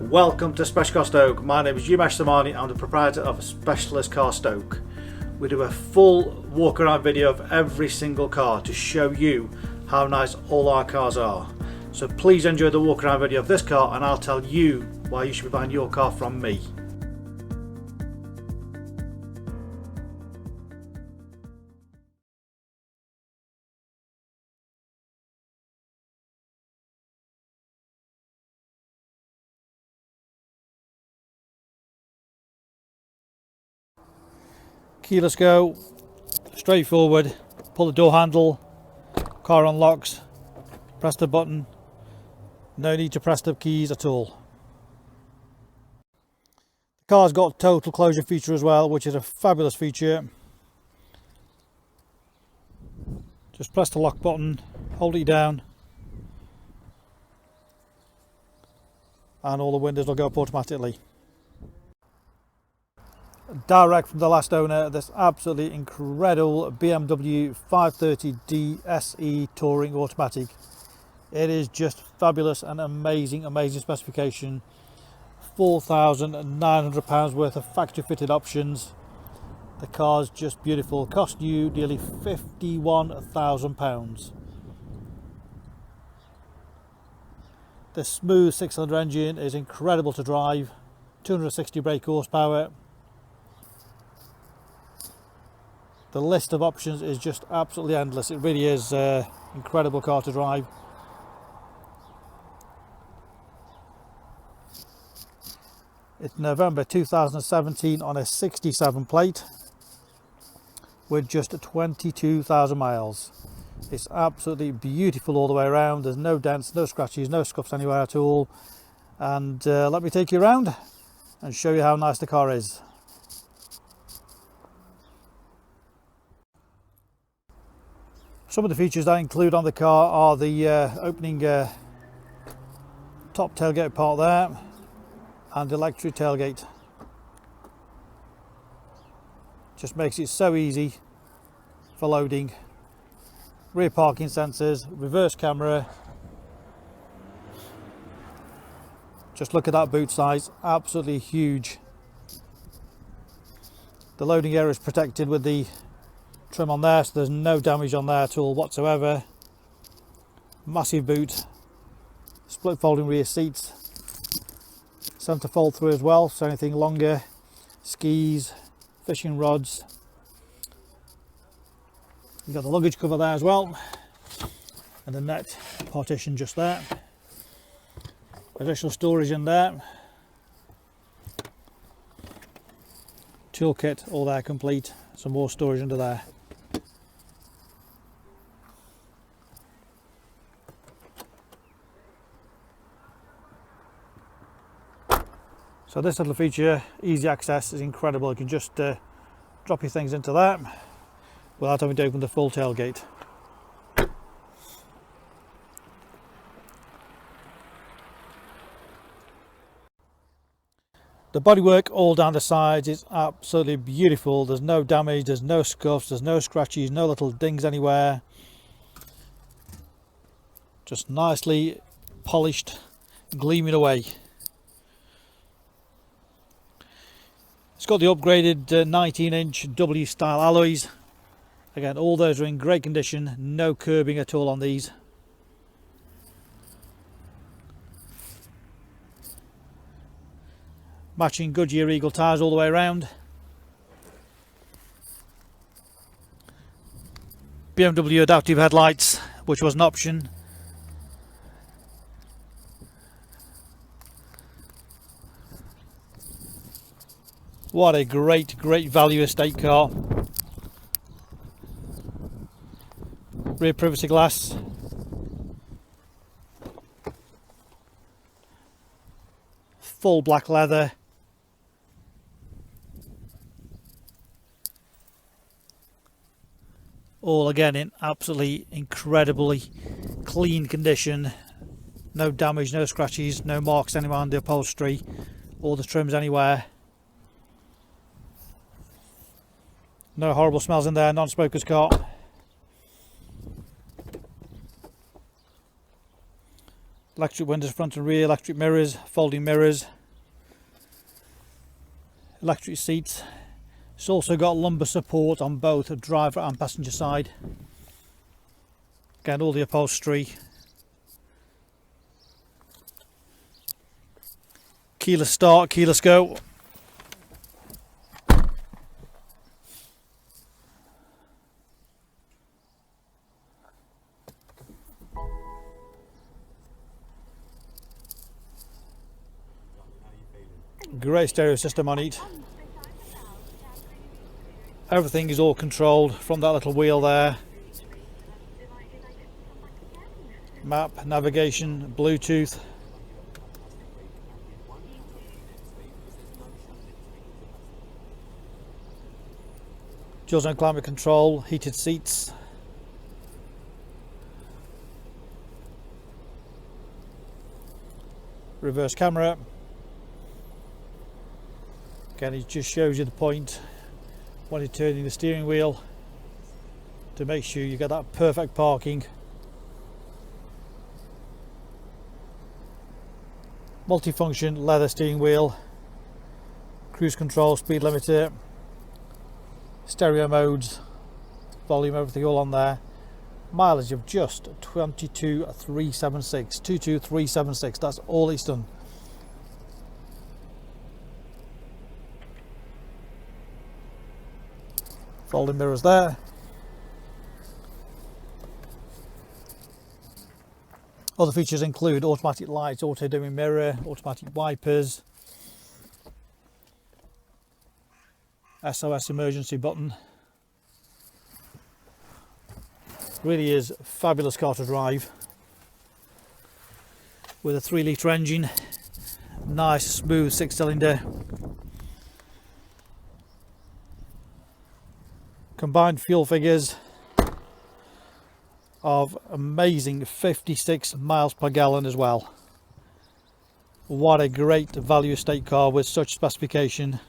Welcome to Special Car Stoke. My name is Umesh Samani. I'm the proprietor of Specialist Car Stoke. We do a full walk around video of every single car to show you how nice all our cars are. So please enjoy the walk around video of this car and I'll tell you why you should be buying your car from me. Keyless go, straightforward, pull the door handle, car unlocks, press the button, no need to press the keys at all. The car's got total closure feature as well, which is a fabulous feature. Just press the lock button, hold it down, and all the windows will go up automatically. Direct from the last owner, this absolutely incredible BMW 530d SE Touring Automatic. It is just fabulous and amazing specification. £4,900 worth of factory fitted options. The car's just beautiful. Cost you nearly £51,000. The smooth 6-cylinder engine is incredible to drive. 260 brake horsepower. The list of options is just absolutely endless. It really is an incredible car to drive. It's November 2017 on a 67 plate with just 22,000 miles. It's absolutely beautiful all the way around. There's no dents, no scratches, no scuffs anywhere at all. And let me take you around and show you how nice the car is. Some of the features that I include on the car are the opening top tailgate part there and electric tailgate. Just makes it so easy for loading. Rear parking sensors, reverse camera. Just look at that boot size, absolutely huge. The loading area is protected with the trim on there, so there's no damage on there at all whatsoever. Massive boot, split folding rear seats, centre fold through as well, so anything longer, skis, fishing rods. You've got the luggage cover there as well, and the net partition just there. Additional storage in there. Toolkit all there complete, some more storage under there. So this little feature, easy access, is incredible. You can just drop your things into that without having to open the full tailgate. The bodywork all down the sides is absolutely beautiful. There's no damage, there's no scuffs, there's no scratches, no little dings anywhere. Just nicely polished, gleaming away. It's got the upgraded 19-inch W style alloys. Again, all those are in great condition, no curbing at all on these. Matching Goodyear Eagle tyres all the way around. BMW adaptive headlights, which was an option. What a great value estate car. Rear privacy glass. Full black leather. All again in absolutely incredibly clean condition. No damage, no scratches, no marks anywhere on the upholstery or the trims anywhere. No horrible smells in there, non-smoker's car. Electric windows front and rear, electric mirrors, folding mirrors. electric seats. It's also got lumbar support on both the driver and passenger side. Again, all the upholstery. Keyless start, keyless go. Great stereo system on it. Everything is all controlled from that little wheel there. Map, navigation, Bluetooth. Dual zone climate control, heated seats. Reverse camera. Again, it just shows you the point when you're turning the steering wheel to make sure you get that perfect parking. Multifunction leather steering wheel, cruise control, speed limiter, stereo modes, volume, everything all on there. Mileage of just 22,376. That's all it's done. Folding mirrors there. Other features include automatic lights, auto dimming mirror, automatic wipers, SOS emergency button. Really is a fabulous car to drive with a 3-litre engine, nice smooth 6-cylinder. Combined fuel figures of amazing 56 miles per gallon as well. What a great value estate car with such specification.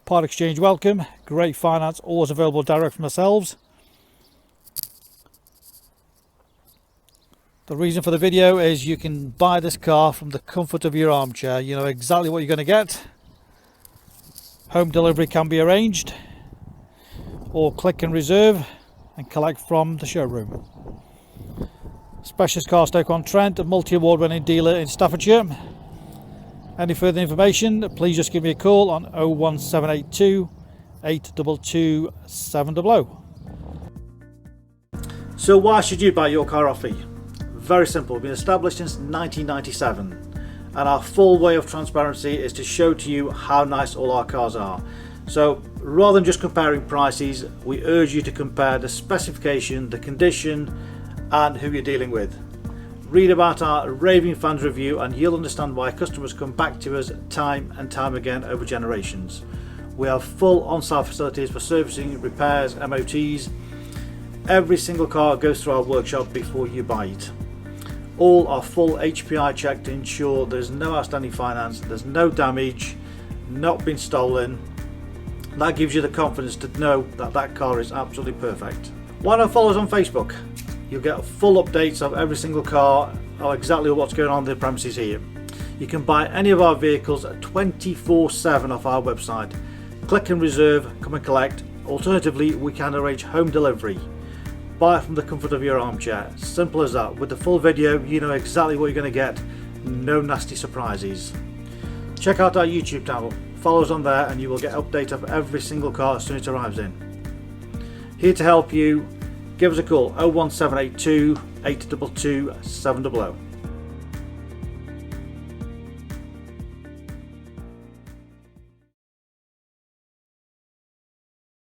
Part exchange welcome, great finance, always available direct from ourselves. The reason for the video is you can buy this car from the comfort of your armchair. You know exactly what you're going to get. Home delivery can be arranged, or click and reserve and collect from the showroom. Specialist Car Stoke on Trent, a multi-award winning dealer in Staffordshire. Any further information, please just give me a call on 01782 822 700. So why should you buy your car off me? Very simple, we've been established since 1997. And our full way of transparency is to show to you how nice all our cars are. So rather than just comparing prices, we urge you to compare the specification, the condition and who you're dealing with. Read about our raving fans review and you'll understand why customers come back to us time and time again over generations. We have full on-site facilities for servicing, repairs, MOTs. Every single car goes through our workshop before you buy it. All are full HPI checked to ensure there's no outstanding finance, there's no damage, not been stolen. That gives you the confidence to know that that car is absolutely perfect. Why not follow us on Facebook? You'll get full updates of every single car, of exactly what's going on in the premises here. You can buy any of our vehicles 24/7 off our website. Click and reserve, come and collect. Alternatively, we can arrange home delivery. Buy it from the comfort of your armchair. Simple as that. With the full video, you know exactly what you're going to get. No nasty surprises. Check out our YouTube channel. Follow us on there and you will get update of every single car as soon as it arrives in. Here to help you. Give us a call 01782 822 700.